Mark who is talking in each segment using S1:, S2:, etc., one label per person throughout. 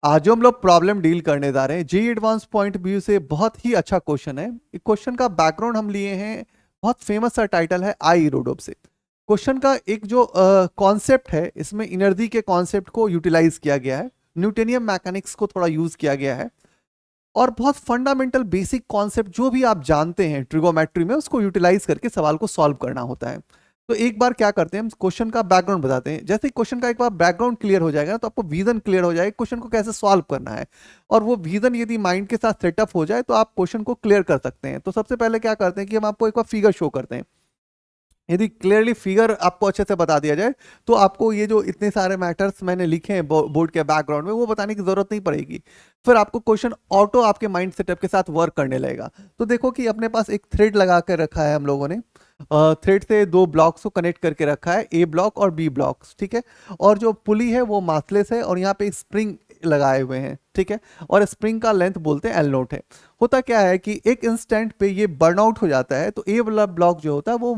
S1: आज जो हम लोग प्रॉब्लम डील करने जा रहे हैं जेई एडवांस पॉइंट व्यू से बहुत ही अच्छा क्वेश्चन है। इस क्वेश्चन का बैकग्राउंड हम लिए हैं, बहुत फेमस सा टाइटल है आई रोडोप से। क्वेश्चन का एक जो कॉन्सेप्ट है, इसमें एनर्जी के कॉन्सेप्ट को यूटिलाइज किया गया है, न्यूटोनियम मैकेनिक्स को थोड़ा यूज किया गया है, और बहुत फंडामेंटल बेसिक कॉन्सेप्ट जो भी आप जानते हैं ट्रिगोमेट्री में उसको यूटिलाइज करके सवाल को सॉल्व करना होता है। तो एक बार क्या करते हैं, हम क्वेश्चन का बैकग्राउंड बताते हैं। जैसे क्वेश्चन का एक बार बैकग्राउंड क्लियर हो जाएगा तो आपको विजन क्लियर हो जाएगा क्वेश्चन को कैसे सॉल्व करना है, और वो विजन यदि माइंड के साथ सेटअप हो जाए तो आप क्वेश्चन को क्लियर कर सकते हैं। तो सबसे पहले क्या करते हैं कि हम आपको एक बार फिगर शो करते हैं। यदि क्लियरली फिगर आपको अच्छे से बता दिया जाए तो आपको ये जो इतने सारे मैटर्स मैंने लिखे हैं बोर्ड के बैकग्राउंड में वो बताने की जरूरत नहीं पड़ेगी। फिर आपको क्वेश्चन ऑटो आपके माइंड सेटअप के साथ वर्क करने लगेगा। तो देखो कि अपने पास एक थ्रेड लगा कर रखा है हम लोगों ने, थ्रेड से दो ब्लॉक्स को कनेक्ट करके रखा है, ए ब्लॉक और बी ब्लॉक्स, ठीक है। और जो पुली है वो मासलेस है और यहाँ पे स्प्रिंग लगाए हुए हैं, ठीक है। और स्प्रिंग का लेंथ बोलते हैं एल नोट है। होता क्या है कि एक इंस्टेंट पे ये बर्न आउट हो जाता है, तो ए वाला ब्लॉक जो होता है वो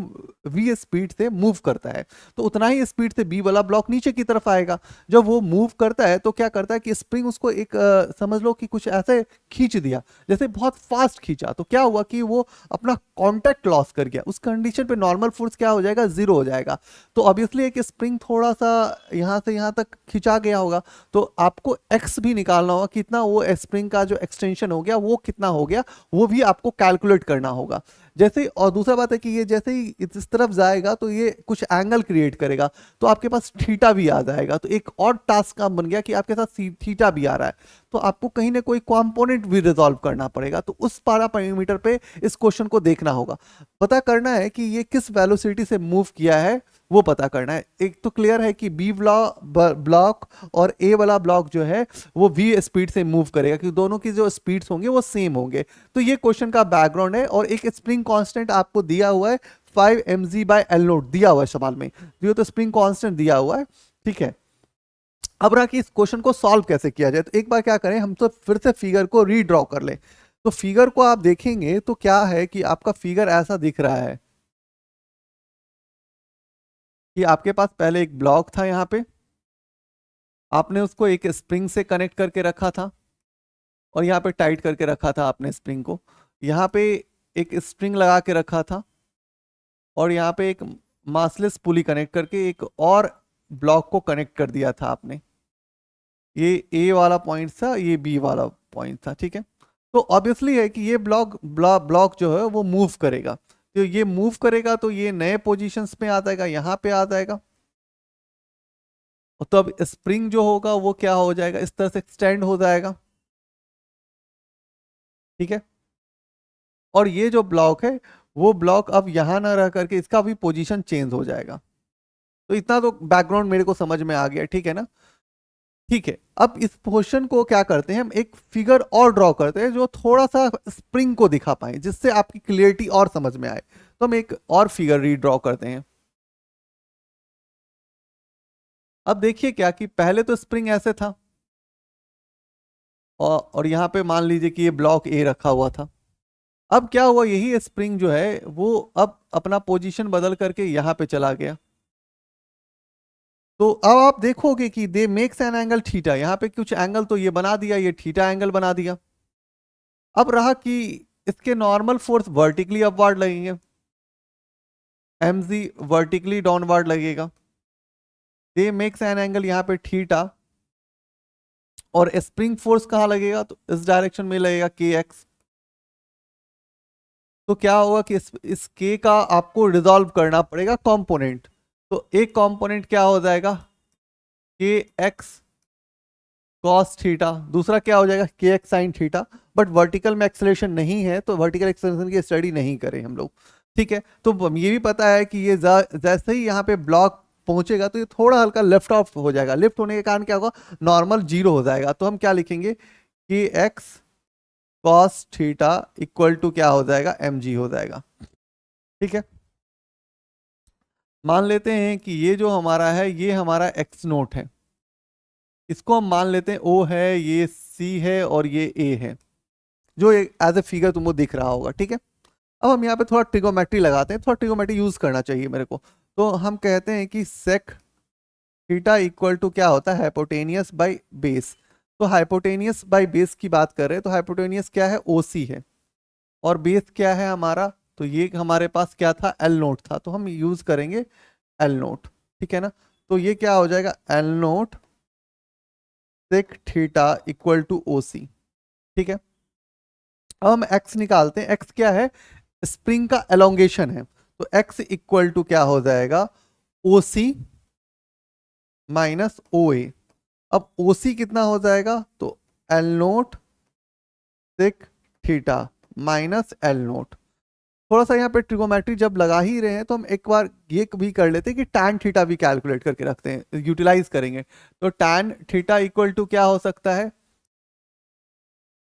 S1: वी स्पीड से मूव करता है, तो उतना ही स्पीड से बी वाला ब्लॉक नीचे की तरफ आएगा। जब वो मूव करता है तो क्या करता है कि स्प्रिंग उसको एक समझ लो कि कुछ ऐसे खींच दिया, जैसे बहुत फास्ट खींचा, तो क्या हुआ कि वो अपना कांटेक्ट लॉस कर गया। उस कंडीशन पे नॉर्मल फोर्स क्या हो जाएगा, जीरो हो जाएगा। तो ऑब्वियसली एक स्प्रिंग थोड़ा सा यहाँ से यहाँ तक खिंचा गया होगा, तो आपको एक्स भी निकालना होगा, कितना वो स्प्रिंग का जो एक्सटेंशन हो गया वो कितना हो गया, वो भी आपको कैलकुलेट करना होगा। जैसे ही, और दूसरा बात है कि ये जैसे ही इस तरफ जाएगा तो ये कुछ एंगल क्रिएट करेगा, तो आपके पास थीटा भी आ जाएगा। तो एक और टास्क का बन गया कि आपके साथ थीटा भी आ रहा है, तो आपको कहीं ना कोई कंपोनेंट भी रिजॉल्व करना पड़ेगा। तो उस पारा पैरामीटर पे इस क्वेश्चन को देखना होगा, पता करना है कि ये किस वेलोसिटी से मूव किया है, वो पता करना है। एक तो क्लियर है कि बी ब्लॉक और ए वाला ब्लॉक जो है वो वी स्पीड से मूव करेगा, क्योंकि दोनों की जो स्पीड्स होंगे वो सेम होंगे। तो ये क्वेश्चन का बैकग्राउंड है, और एक स्प्रिंग कांस्टेंट आपको दिया हुआ है 5 mg/L0 दिया हुआ है सवाल में, जो तो स्प्रिंग कांस्टेंट दिया हुआ है, ठीक है। अब रहा कि इस क्वेश्चन को सॉल्व कैसे किया जाए, तो एक बार क्या करें, हम तो फिर से फिगर को रीड्रॉ कर ले। तो फिगर को आप देखेंगे तो क्या है कि आपका फिगर ऐसा दिख रहा है कि आपके पास पहले एक ब्लॉक था, यहाँ पे आपने उसको एक स्प्रिंग से कनेक्ट करके रखा था, और यहाँ पे टाइट करके रखा था आपने स्प्रिंग को। यहाँ पे एक स्प्रिंग लगा के रखा था, और यहाँ पे एक मासलेस पुली कनेक्ट करके एक और ब्लॉक को कनेक्ट कर दिया था आपने। ये ए वाला पॉइंट था, ये बी वाला पॉइंट था, ठीक है। तो ऑब्वियसली है कि ये ब्लॉक जो है वो मूव करेगा, तो ये मूव करेगा तो ये नए पोजीशंस पे आ जाएगा, यहाँ पे आ जाएगा। तो अब स्प्रिंग जो होगा वो क्या हो जाएगा, इस तरह से एक्सटेंड हो जाएगा, ठीक है। और ये जो ब्लॉक है वो ब्लॉक अब यहां ना रह करके इसका भी पोजीशन चेंज हो जाएगा। तो इतना तो बैकग्राउंड मेरे को समझ में आ गया, ठीक है ना। ठीक है, अब इस क्वेश्चन को क्या करते हैं, हम एक फिगर और ड्रॉ करते हैं जो थोड़ा सा स्प्रिंग को दिखा पाए, जिससे आपकी क्लियरिटी और समझ में आए। तो हम एक और फिगर रीड्रॉ करते हैं। अब देखिए क्या कि पहले तो स्प्रिंग ऐसे था, और यहां पे मान लीजिए कि ये ब्लॉक ए रखा हुआ था। अब क्या हुआ, यही स्प्रिंग जो है वो अब अपना पोजीशन बदल करके यहां पे चला गया। तो अब आप देखोगे कि दे मेक्स एन एंगल थीटा, यहाँ पे कुछ एंगल तो ये बना दिया, ये थीटा एंगल बना दिया। अब रहा कि इसके नॉर्मल फोर्स वर्टिकली अपवर्ड लगेंगे, mg वर्टिकली डाउनवर्ड लगेगा। दे मेक्स एन एंगल यहाँ पे थीटा, और स्प्रिंग फोर्स कहाँ लगेगा, तो इस डायरेक्शन में लगेगा kx। तो क्या होगा कि इस k का आपको रिजॉल्व करना पड़ेगा कंपोनेंट। तो एक कंपोनेंट क्या हो जाएगा, के एक्स कॉस थीटा, दूसरा क्या हो जाएगा के x sine theta. But vertical में एक्सेलरेशन नहीं है, तो वर्टिकल एक्सेलरेशन की स्टडी नहीं करें हम लोग, ठीक है। तो ये भी पता है कि ये जैसे ही यहाँ पे ब्लॉक पहुंचेगा तो ये थोड़ा हल्का लेफ्ट ऑफ हो जाएगा, लेफ्ट होने के कारण क्या होगा, नॉर्मल जीरो हो जाएगा। तो हम क्या लिखेंगे, कि x cos theta equal to क्या हो जाएगा, एम जी हो जाएगा, ठीक है। मान लेते हैं कि ये जो हमारा है ये हमारा एक्स नोट है, इसको हम मान लेते हैं ओ है, ये सी है और ये ए है, जो एज ए फिगर तुमको दिख रहा होगा, ठीक है। अब हम यहाँ पे थोड़ा ट्रिगोमेट्री लगाते हैं, थोड़ा ट्रिगोमेट्री यूज करना चाहिए मेरे को। तो हम कहते हैं कि सेक थीटा इक्वल टू क्या होता है, हाइपोटेनियस बाय बेस। तो हाइपोटेनियस बाय बेस की बात कर रहे हैं, तो हाइपोटेनियस क्या है, ओसी है, और बेस क्या है हमारा, तो ये हमारे पास क्या था, एल नोट था, तो हम यूज करेंगे एल नोट, ठीक है ना। तो ये क्या हो जाएगा, L naught sec theta equal to O C, ठीक है। अब हम एक्स निकालते हैं, एक्स क्या है, स्प्रिंग का एलोंगेशन है, तो एक्स इक्वल टू क्या हो जाएगा, ओ सी माइनस ओ ए। अब ओ सी कितना हो जाएगा, तो L naught sec theta minus L naught. थोड़ा सा यहाँ पे ट्रिगोमेट्री जब लगा ही रहे हैं, तो हम एक बार ये भी कर लेते हैं कि टैन थीटा भी कैलकुलेट करके रखते हैं, यूटिलाइज करेंगे। तो टैन थीटा इक्वल टू क्या हो सकता है,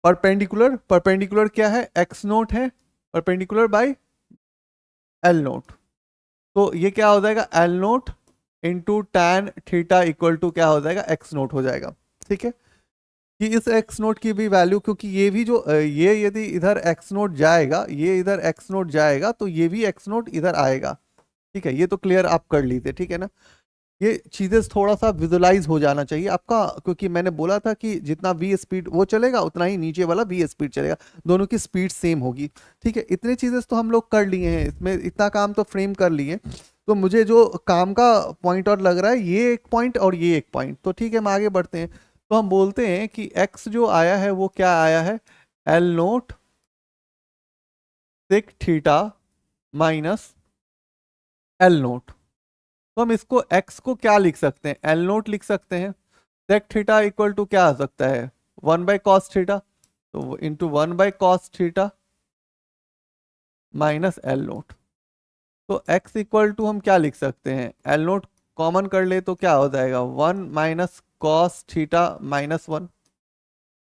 S1: परपेंडिकुलर, परपेंडिकुलर क्या है, एक्स नोट है, परपेंडिकुलर बाय एल नोट। तो ये क्या हो जाएगा, L naught into tan theta equal to क्या हो जाएगा, एक्स नोट हो जाएगा, ठीक है। कि इस एक्स नोट की भी वैल्यू, क्योंकि ये भी जो ये यदि इधर एक्स नोट जाएगा, ये इधर एक्स नोट जाएगा, तो ये भी एक्स नोट इधर आएगा, ठीक है। ये तो क्लियर आप कर लीजिए, ठीक है ना। ये चीजें थोड़ा सा विजुलाइज हो जाना चाहिए आपका, क्योंकि मैंने बोला था कि जितना वी स्पीड वो चलेगा, उतना ही नीचे वाला वी स्पीड चलेगा, दोनों की स्पीड सेम होगी, ठीक है। इतने चीजें तो हम लोग कर लिए हैं, इसमें इतना काम तो फ्रेम कर लिए। तो मुझे जो काम का पॉइंट और लग रहा है, ये एक पॉइंट और ये एक पॉइंट, तो ठीक है, हम आगे बढ़ते हैं। तो हम बोलते हैं कि x जो आया है वो क्या आया है, L naught sec theta minus L naught. तो हम इसको x को क्या लिख सकते हैं, एल नोट लिख सकते हैं। सेक थीटा इक्वल टू क्या आ सकता है, 1/cos थीटा, तो into 1/cos theta minus L naught. तो x इक्वल टू हम क्या लिख सकते हैं, एल नोट कॉमन कर ले तो क्या हो जाएगा, 1 - cos θ - 1,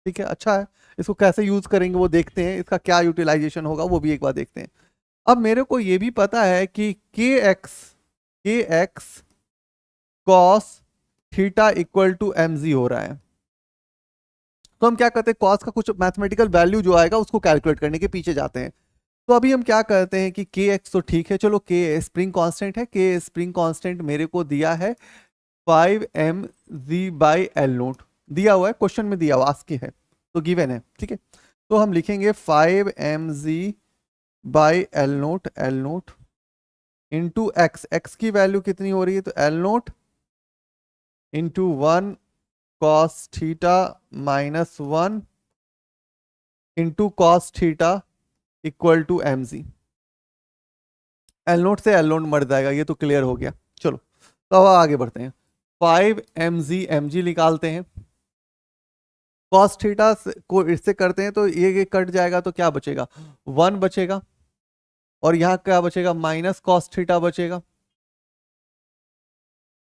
S1: ठीक है। अच्छा है, इसको कैसे यूज करेंगे वो देखते हैं, इसका क्या यूटिलाइजेशन होगा वो भी एक बार देखते हैं। अब मेरे को ये भी पता है कि k x cos theta equal to m g हो रहा है। तो हम क्या करते हैं, कॉस का कुछ मैथमेटिकल वैल्यू जो आएगा उसको कैलकुलेट करने के पीछे जाते हैं। तो अभी हम क्या करते हैं कि के एक्स तो ठीक है, चलो के स्प्रिंग कांस्टेंट है, के स्प्रिंग कांस्टेंट मेरे को दिया है 5mg/L0, दिया हुआ है, क्वेश्चन में दिया हुआ, आस्की है, तो गिवन है, ठीक है। तो हम लिखेंगे 5mg/L0 इंटू एक्स, एक्स की वैल्यू कितनी हो रही है, तो L0 into 1 cos θ - 1 into cos theta equal to m g. L0 से L0 मर जाएगा, ये तो क्लियर हो गया। चलो तो अब आगे बढ़ते हैं, 5mg निकालते हैं, कॉस थीटा को इससे करते हैं, तो ये कट जाएगा, तो क्या बचेगा, 1 बचेगा, और यहाँ क्या बचेगा, माइनस कॉस थीटा बचेगा,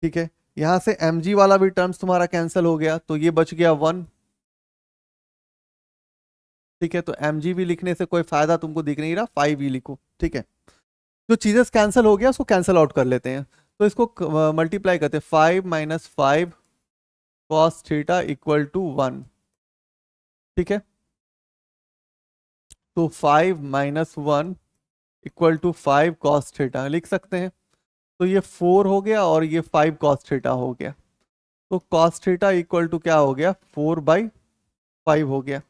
S1: ठीक है। यहां से mg वाला भी टर्म्स तुम्हारा कैंसिल हो गया, तो ये बच गया 1, ठीक है। तो mg भी लिखने से कोई फायदा तुमको दिख नहीं रहा, 5 ही लिखो, ठीक है। जो चीजें कैंसिल हो गया उसको कैंसिल आउट कर लेते हैं, तो इसको मल्टीप्लाई करते हैं, 5 - 5 कॉस थीटा इक्वल टू 1, ठीक है। तो 5 - 1 इक्वल टू 5 कॉस थीटा लिख सकते हैं। तो ये 4 हो गया और ये 5 कॉस थीटा हो गया, तो कॉस थीटा इक्वल टू क्या हो गया, 4/5 हो गया।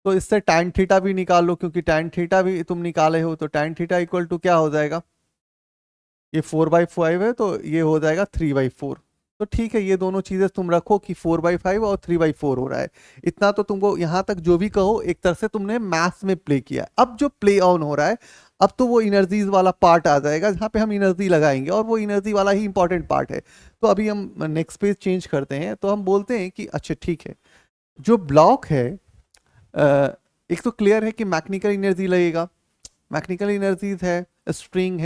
S1: तो इससे टैन थीटा भी निकाल लो, क्योंकि टैन थीटा भी तुम निकाले हो, तो टैन थीटा इक्वल टू क्या हो जाएगा, ये 4/5 है, तो ये हो जाएगा 3/4। तो ठीक है, ये दोनों चीजें तुम रखो कि 4/5 और 3/4 हो रहा है। इतना तो तुमको यहाँ तक जो भी कहो, एक तरह से तुमने मैथ्स में प्ले किया है। अब जो प्ले ऑन हो रहा है, अब तो वो इनर्जीज वाला पार्ट आ जाएगा, जहाँ पे हम इनर्जी लगाएंगे, और वो इनर्जी वाला ही इंपॉर्टेंट पार्ट है। तो अभी हम नेक्स्ट पेज चेंज करते हैं, तो हम बोलते हैं कि अच्छा ठीक है, जो ब्लॉक है, एक तो क्लियर है कि मैकेनिकल एनर्जी लगेगा, मैकेनिकल एनर्जीज है, स्प्रिंग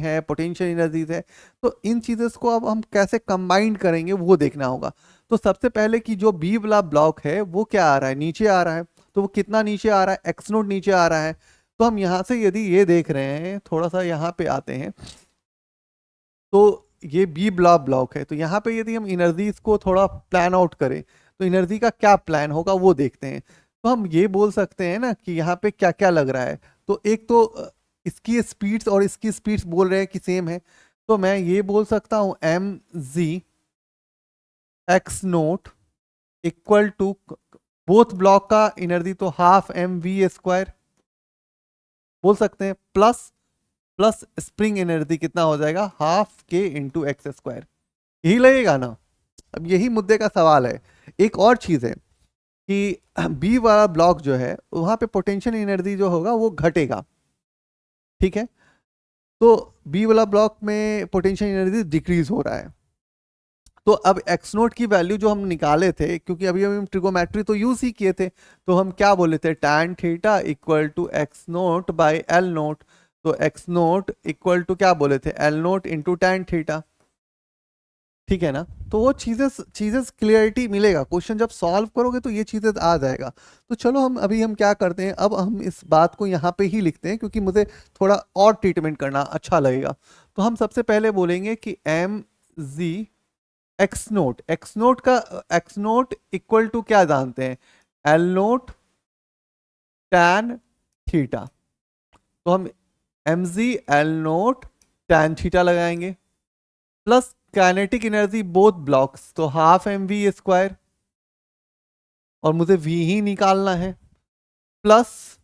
S1: है, पोटेंशियल एनर्जीज है। तो इन चीज़ों को अब हम कैसे कंबाइन करेंगे वो देखना होगा। तो सबसे पहले कि जो बी वाला ब्लॉक है वो क्या आ रहा है, नीचे आ रहा है, तो वो कितना नीचे आ रहा है, एक्स नोट नीचे आ रहा है। तो हम यहाँ से यदि ये देख रहे हैं, थोड़ा सा यहाँ पे आते हैं, तो ये बी ब्लॉक है, तो यहाँ पे यदि हम एनर्जीज को थोड़ा प्लान आउट करें, तो एनर्जी का क्या प्लान होगा वो देखते हैं। तो हम ये बोल सकते हैं ना कि यहाँ पे क्या क्या लग रहा है। तो एक तो इसकी स्पीड्स और इसकी स्पीड्स बोल रहे हैं कि सेम है, तो मैं ये बोल सकता हूँ mg x naught equal to both block का एनर्जी तो हाफ एम वी स्क्वायर बोल सकते हैं, प्लस प्लस स्प्रिंग एनर्जी कितना हो जाएगा, हाफ के इंटू एक्स स्क्वायर। यही लगेगा ना। अब यही मुद्दे का सवाल है। एक और चीज है कि बी वाला ब्लॉक जो है वहां पे पोटेंशियल एनर्जी जो होगा वो घटेगा, ठीक है। तो बी वाला ब्लॉक में पोटेंशियल एनर्जी डिक्रीज हो रहा है। तो अब एक्स नोट की वैल्यू जो हम निकाले थे, क्योंकि अभी हम ट्रिगोमेट्री तो यूज ही किए थे, तो हम क्या बोले थे, tan theta equal to x naught by L naught. तो एक्स नोट इक्वल टू क्या बोले थे, L naught into tan theta, ठीक है ना। तो वो चीजें चीजें क्लियरिटी मिलेगा, क्वेश्चन जब सॉल्व करोगे तो ये चीजें आ जाएगा। तो चलो हम क्या करते हैं, अब हम इस बात को यहाँ पे ही लिखते हैं, क्योंकि मुझे थोड़ा और ट्रीटमेंट करना अच्छा लगेगा। तो हम सबसे पहले बोलेंगे कि एम जी एक्स नोट का एक्स नोट इक्वल टू क्या जानते हैं, एल नोट टैन थीटा। तो हम M G L naught tan theta लगाएंगे, plus kinetic energy both blocks तो हाफ एम वी स्क्वायर, और मुझे वी ही निकालना है, plus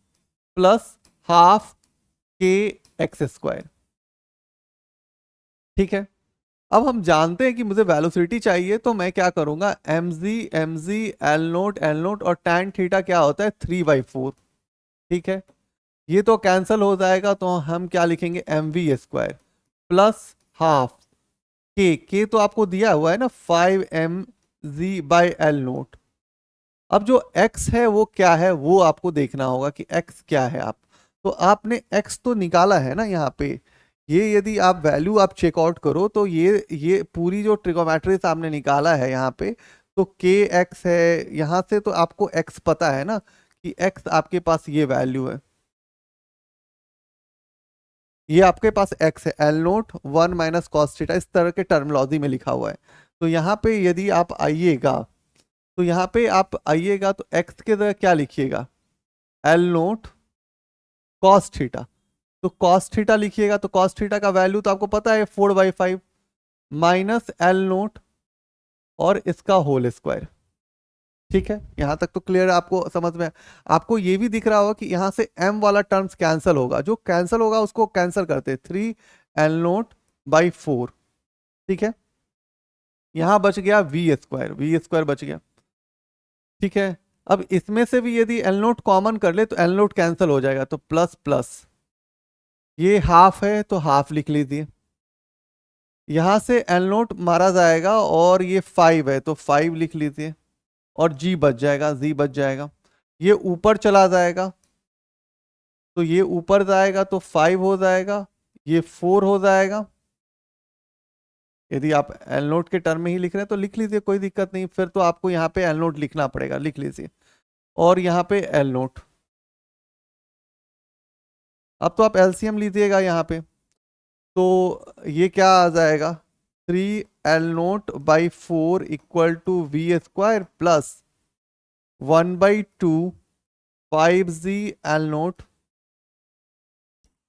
S1: plus half K X square, ठीक है। अब हम जानते हैं कि मुझे वेलोसिटी चाहिए, तो मैं क्या करूंगा, एम जी एल नोट और टैन थीटा क्या होता है 3/4, ठीक है। ये तो कैंसिल हो जाएगा, तो हम क्या लिखेंगे, m we square plus half के तो आपको दिया हुआ है ना 5 mg/L0। अब जो x है वो क्या है, वो आपको देखना होगा कि x क्या है। आप तो आपने x तो निकाला है ना यहाँ पे, ये यदि आप वैल्यू आप चेकआउट करो तो ये पूरी जो ट्रिगोमेट्री आपने निकाला है यहाँ पे, तो के एक्स है, यहाँ से तो आपको x पता है ना कि x आपके पास ये वैल्यू है, ये आपके पास x है, एल नोट 1 - cos थीटा, इस तरह के टर्मिनोलॉजी में लिखा हुआ है। तो यहाँ पे यदि आप आइएगा, तो यहाँ पे आप आइएगा तो x के जगह क्या लिखिएगा, एल नोट कॉस थीटा। तो कॉस थीटा लिखिएगा, तो कॉस थीटा का वैल्यू तो आपको पता है 4/5 माइनस एल नोट और इसका होल स्क्वायर, ठीक है। यहां तक तो क्लियर आपको समझ में। आपको ये भी दिख रहा होगा कि यहां से m वाला टर्म्स कैंसिल होगा, जो कैंसिल होगा उसको कैंसिल करते 3 L0/4, ठीक है। यहां बच गया वी स्क्वायर बच गया, ठीक है। अब इसमें से भी यदि एल नोट कॉमन कर ले तो एल नोट कैंसिल हो जाएगा, तो प्लस प्लस ये हाफ है तो हाफ लिख लीजिए, यहां से एल नोट मारा जाएगा और ये 5 है तो 5 लिख लीजिए, और जी बच जाएगा, जी बच जाएगा। ये ऊपर चला जाएगा, तो ये ऊपर जाएगा तो 5 हो जाएगा, ये 4 हो जाएगा। यदि आप एल नोट के टर्म में ही लिख रहे हैं तो लिख लीजिए, कोई दिक्कत नहीं, फिर तो आपको यहाँ पे एल नोट लिखना पड़ेगा, लिख लीजिए। और यहाँ पे एल नोट, अब तो आप एलसीएम लीजिएगा यहाँ पे, तो ये क्या आ जाएगा, 3 L0/4 equal to v square plus 1/2 5g L0,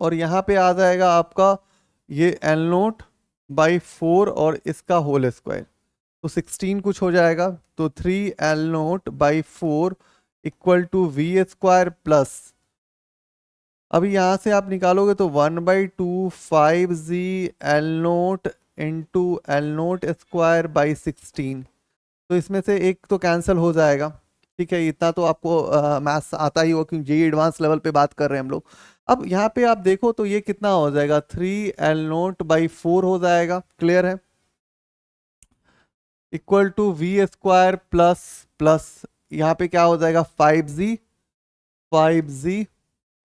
S1: और यहाँ पे आ जाएगा आपका ये L0/4 और इसका होल स्क्वायर, तो 16 कुछ हो जाएगा। तो 3 L0/4 equal to v square plus, अभी यहां से आप निकालोगे तो 1/2 5g L0 इंटू L0² / 16, तो इसमें से एक तो कैंसिल हो जाएगा, ठीक है। इतना तो आपको मैथ्स आता ही हो, क्योंकि जेई एडवांस लेवल पे बात कर रहे हैं हम लोग। अब यहाँ पे आप देखो तो ये कितना हो जाएगा, 3 L0/4 हो जाएगा, क्लियर है, equal to v square plus plus यहाँ पे क्या हो जाएगा 5g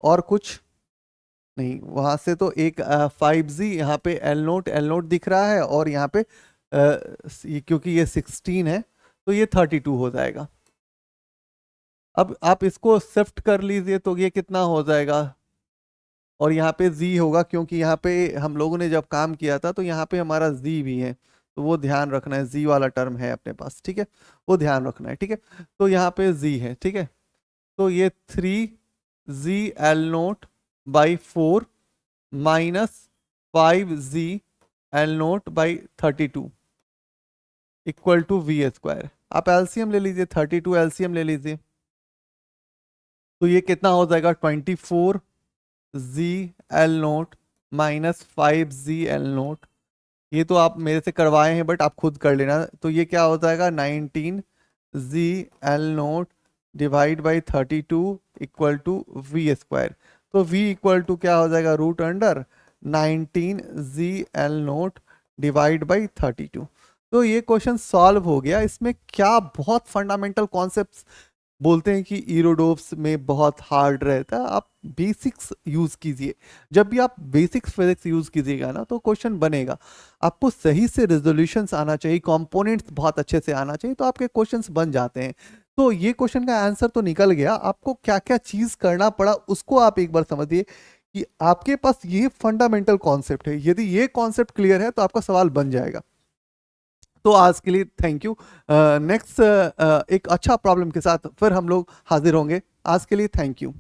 S1: और कुछ नहीं, वहां से तो एक 5g, यहाँ पे एल नोट दिख रहा है, और यहाँ पे क्योंकि ये 16 है तो ये 32 हो जाएगा। अब आप इसको शिफ्ट कर लीजिए तो ये कितना हो जाएगा, और यहाँ पे z होगा, क्योंकि यहाँ पे हम लोगों ने जब काम किया था तो यहाँ पे हमारा z भी है, तो वो ध्यान रखना है, z वाला टर्म है अपने पास, ठीक है, वो ध्यान रखना है, ठीक है। तो यहाँ पे z है, ठीक है। तो ये 3g L0/4 minus 5g L0/32 equal to v square, आप एलसीएम ले लीजिए, 32 एलसीएम ले लीजिए, तो ये कितना हो जाएगा 24 जी एल नोट माइनस 5 जी एल नोट। ये तो आप मेरे से करवाए हैं बट आप खुद कर लेना। तो ये क्या हो जाएगा 19 g L naught divide by 32 equal to v square. तो v इक्वल टू क्या हो जाएगा root under 19 g L naught divide by 32। तो ये क्वेश्चन सॉल्व हो गया। इसमें क्या बहुत फंडामेंटल कॉन्सेप्ट्स बोलते हैं कि इरोडोप्स में बहुत हार्ड रहता है, आप बेसिक्स यूज कीजिए। जब भी आप बेसिक्स फिजिक्स यूज कीजिएगा ना तो क्वेश्चन बनेगा। आपको सही से रेजोल्यूशंस आना चाहिए, कंपोनेंट्स बहुत अच्छे से आना चाहिए, तो आपके क्वेश्चंस बन जाते हैं। तो ये क्वेश्चन का आंसर तो निकल गया, आपको क्या क्या चीज करना पड़ा उसको आप एक बार समझिए कि आपके पास ये फंडामेंटल कॉन्सेप्ट है। यदि ये कॉन्सेप्ट क्लियर है तो आपका सवाल बन जाएगा। तो आज के लिए थैंक यू। नेक्स्ट एक अच्छा प्रॉब्लम के साथ फिर हम लोग हाजिर होंगे। आज के लिए थैंक यू।